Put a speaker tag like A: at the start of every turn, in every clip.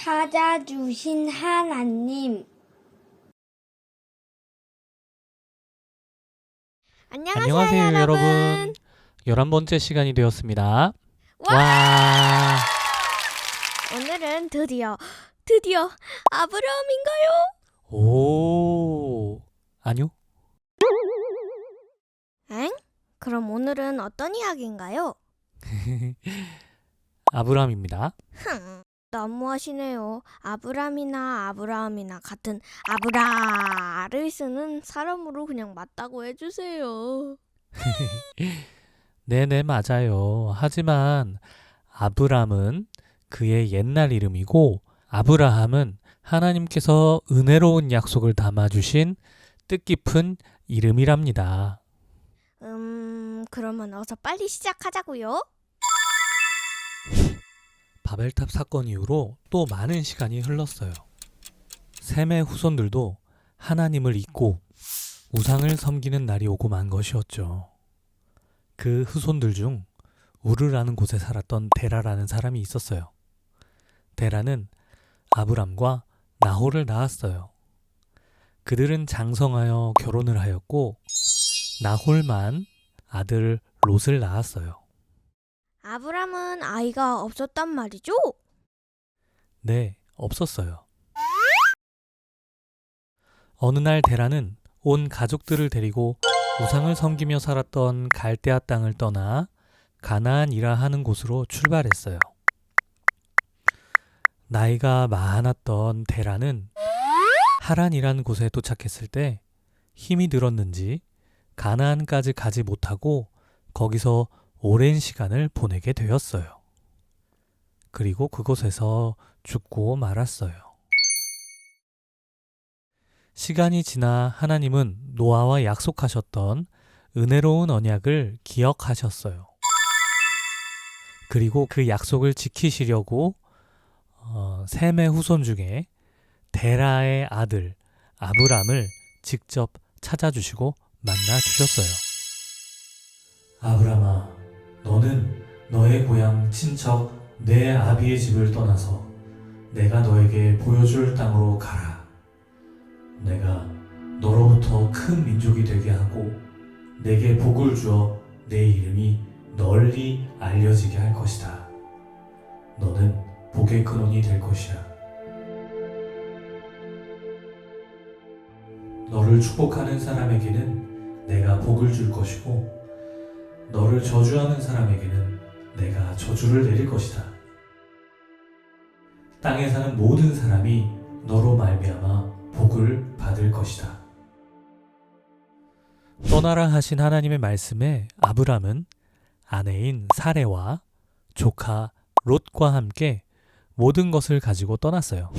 A: 찾아주신 하나님.
B: 안녕하세요, 여러분. 11번째 시간이 되었습니다.
C: 와!
B: 와!
C: 오늘은 드디어 아브라함인가요?
B: 오! 아니요?
C: 엥? 그럼 오늘은 어떤 이야기인가요?
B: 아브라함입니다.
C: 너무하시네요. 아브라함이나 같은 아브라를 쓰는 사람으로 그냥 맞다고 해주세요.
B: 네네, 맞아요. 하지만 아브람은 그의 옛날 이름이고 아브라함은 하나님께서 은혜로운 약속을 담아주신 뜻깊은 이름이랍니다.
C: 그러면 어서 빨리 시작하자고요.
B: 바벨탑 사건 이후로 또 많은 시간이 흘렀어요. 셈의 후손들도 하나님을 잊고 우상을 섬기는 날이 오고 만 것이었죠. 그 후손들 중 우르라는 곳에 살았던 데라라는 사람이 있었어요. 데라는 아브람과 나홀을 낳았어요. 그들은 장성하여 결혼을 하였고 나홀만 아들 롯을 낳았어요.
C: 아브람은 아이가 없었단 말이죠?
B: 네, 없었어요. 어느 날 데라는 온 가족들을 데리고 우상을 섬기며 살았던 갈대아 땅을 떠나 가나안이라 하는 곳으로 출발했어요. 나이가 많았던 데라는 하란이라는 곳에 도착했을 때 힘이 들었는지 가나안까지 가지 못하고 거기서 오랜 시간을 보내게 되었어요. 그리고 그곳에서 죽고 말았어요. 시간이 지나 하나님은 노아와 약속하셨던 은혜로운 언약을 기억하셨어요. 그리고 그 약속을 지키시려고 셈의 후손 중에 데라의 아들 아브람을 직접 찾아주시고 만나주셨어요. 아브람아, 너는 너의 고향 친척 내 아비의 집을 떠나서 내가 너에게 보여줄 땅으로 가라. 내가 너로부터 큰 민족이 되게 하고 내게 복을 주어 내 이름이 널리 알려지게 할 것이다. 너는 복의 근원이 될 것이야. 너를 축복하는 사람에게는 내가 복을 줄 것이고 너를 저주하는 사람에게는 내가 저주를 내릴 것이다. 땅에 사는 모든 사람이 너로 말미암아 복을 받을 것이다. 떠나라 하신 하나님의 말씀에 아브람은 아내인 사레와 조카 롯과 함께 모든 것을 가지고 떠났어요.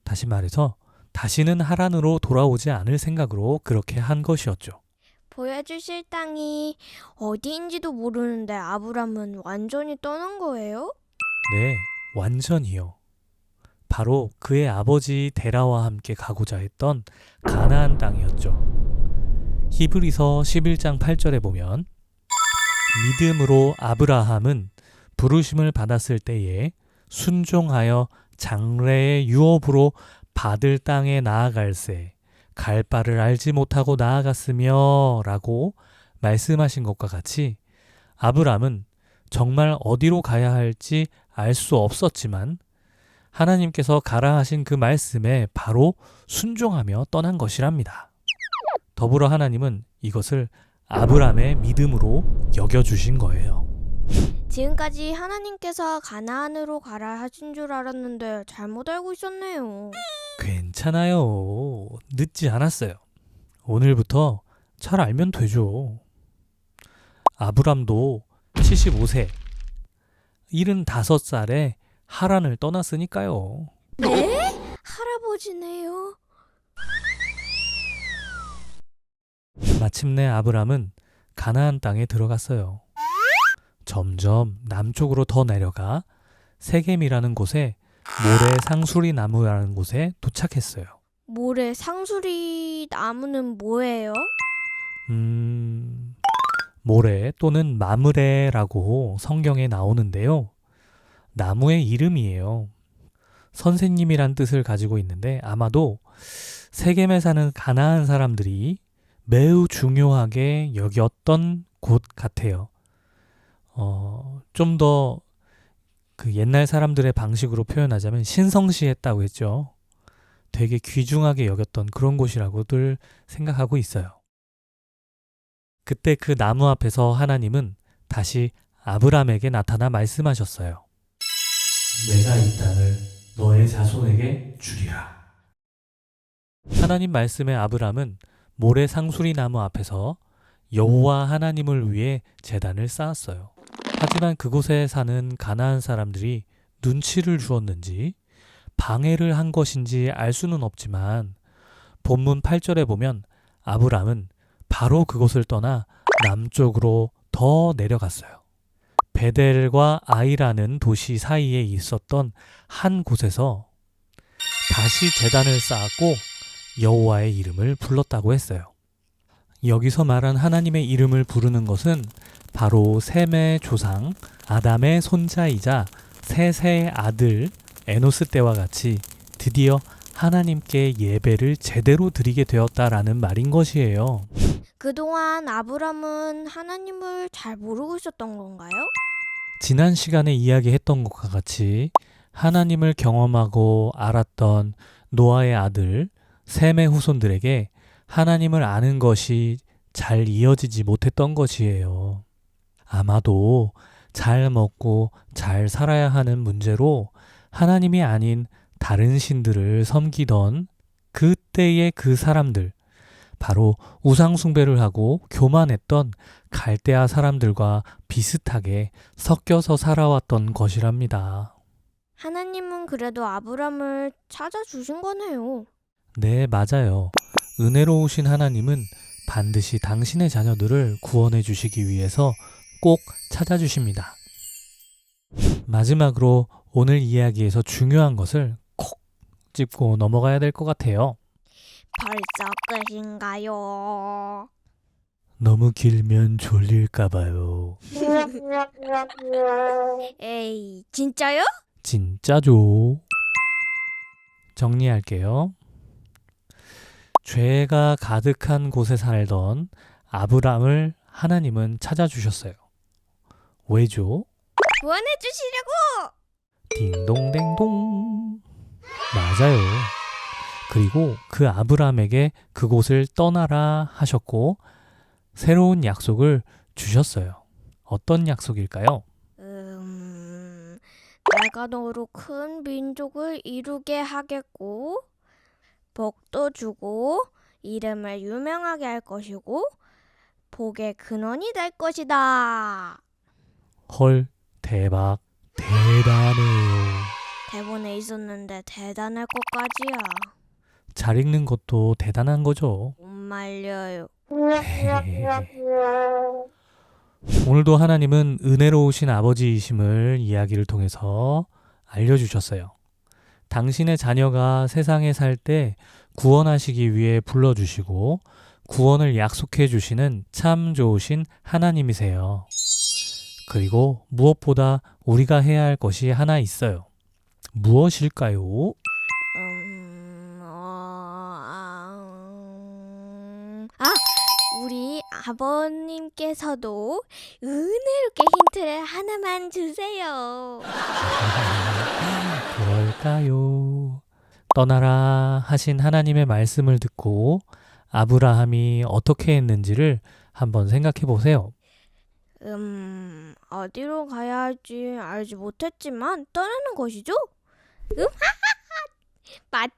B: 다시 말해서 다시는 하란으로 돌아오지 않을 생각으로 그렇게 한 것이었죠.
C: 보여주실 땅이 어디인지도 모르는데 아브람은 완전히 떠난 거예요?
B: 네, 완전히요. 바로 그의 아버지 데라와 함께 가고자 했던 가나안 땅이었죠. 히브리서 11장 8절에 보면 믿음으로 아브라함은 부르심을 받았을 때에 순종하여 장래의 유업으로 받을 땅에 나아갈새 갈 바를 알지 못하고 나아갔으며 라고 말씀하신 것과 같이 아브람은 정말 어디로 가야 할지 알 수 없었지만 하나님께서 가라 하신 그 말씀에 바로 순종하며 떠난 것이랍니다. 더불어 하나님은 이것을 아브람의 믿음으로 여겨주신 거예요.
C: 지금까지 하나님께서 가나안으로 가라 하신 줄 알았는데 잘못 알고 있었네요.
B: 괜찮아요. 늦지 않았어요. 오늘부터 잘 알면 되죠. 아브람도 75세, 75살에 하란을 떠났으니까요.
C: 네? 할아버지네요.
B: 마침내 아브람은 가나안 땅에 들어갔어요. 점점 남쪽으로 더 내려가 세겜이라는 곳에 모래 상수리 나무라는 곳에 도착했어요.
C: 모래 상수리 나무는 뭐예요?
B: 모래 또는 마므레라고 성경에 나오는데요. 나무의 이름이에요. 선생님이란 뜻을 가지고 있는데 아마도 세겜에 사는 가나안 사람들이 매우 중요하게 여겼던 곳 같아요. 좀 더 그 옛날 사람들의 방식으로 표현하자면 신성시했다고 했죠. 되게 귀중하게 여겼던 그런 곳이라고들 생각하고 있어요. 그때 그 나무 앞에서 하나님은 다시 아브람에게 나타나 말씀하셨어요. 내가 이 땅을 너의 자손에게 주리라. 하나님 말씀에 아브람은 모래 상수리 나무 앞에서 여호와 하나님을 위해 제단을 쌓았어요. 하지만 그곳에 사는 가나안 사람들이 눈치를 주었는지 방해를 한 것인지 알 수는 없지만 본문 8절에 보면 아브람은 바로 그곳을 떠나 남쪽으로 더 내려갔어요. 베델과 아이라는 도시 사이에 있었던 한 곳에서 다시 제단을 쌓았고 여호와의 이름을 불렀다고 했어요. 여기서 말한 하나님의 이름을 부르는 것은 바로 셈의 조상 아담의 손자이자 셋의 아들 에노스 때와 같이 드디어 하나님께 예배를 제대로 드리게 되었다라는 말인 것이에요.
C: 그동안 아브람은 하나님을 잘 모르고 있었던 건가요?
B: 지난 시간에 이야기했던 것과 같이 하나님을 경험하고 알았던 노아의 아들 셈의 후손들에게 하나님을 아는 것이 잘 이어지지 못했던 것이에요. 아마도 잘 먹고 잘 살아야 하는 문제로 하나님이 아닌 다른 신들을 섬기던 그때의 그 사람들, 바로 우상숭배를 하고 교만했던 갈대아 사람들과 비슷하게 섞여서 살아왔던 것이랍니다.
C: 하나님은 그래도 아브람을 찾아주신 거네요.
B: 네, 맞아요. 은혜로우신 하나님은 반드시 당신의 자녀들을 구원해 주시기 위해서 꼭 찾아주십니다. 마지막으로 오늘 이야기에서 중요한 것을 콕 짚고 넘어가야 될 것 같아요.
C: 벌써 끝인가요?
B: 너무 길면 졸릴까봐요.
C: 에이, 진짜요?
B: 진짜죠. 정리할게요. 죄가 가득한 곳에 살던 아브람을 하나님은 찾아주셨어요. 왜죠?
C: 구원해 주시려고!
B: 딩동댕동. 맞아요. 그리고 그 아브람에게 그곳을 떠나라 하셨고 새로운 약속을 주셨어요. 어떤 약속일까요?
C: 내가 너로 큰 민족을 이루게 하겠고 복도 주고 이름을 유명하게 할 것이고 복의 근원이 될 것이다.
B: 헐, 대박, 대단해요.
C: 대본에 있었는데 대단할 것까지야.
B: 잘 읽는 것도 대단한 거죠.
C: 못 말려요.
B: 오늘도 하나님은 은혜로우신 아버지이심을 이야기를 통해서 알려주셨어요. 당신의 자녀가 세상에 살 때 구원하시기 위해 불러주시고 구원을 약속해 주시는 참 좋으신 하나님이세요. 그리고 무엇보다 우리가 해야 할 것이 하나 있어요. 무엇일까요?
C: 우리 아버님께서도 은혜롭게 힌트를 하나만 주세요.
B: 그럴까요? 떠나라 하신 하나님의 말씀을 듣고 아브라함이 어떻게 했는지를 한번 생각해 보세요.
C: 어디로 가야 할지 알지 못했지만 떠나는 것이죠? 맞죠?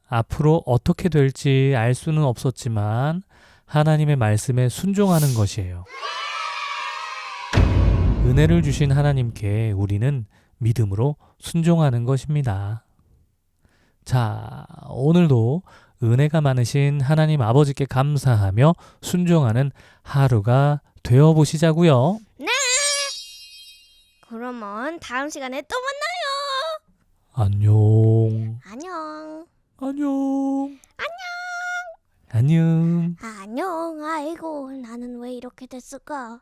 B: 앞으로 어떻게 될지 알 수는 없었지만 하나님의 말씀에 순종하는 것이에요. 은혜를 주신 하나님께 우리는 믿음으로 순종하는 것입니다. 자, 오늘도 은혜가 많으신 하나님 아버지께 감사하며 순종하는 하루가 되어보시자고요.
C: 네! 그러면 다음 시간에 또 만나요.
B: 안녕.
C: 안녕.
B: 안녕. 안녕.
C: 안녕. 아이고, 나는 왜 이렇게 됐을까?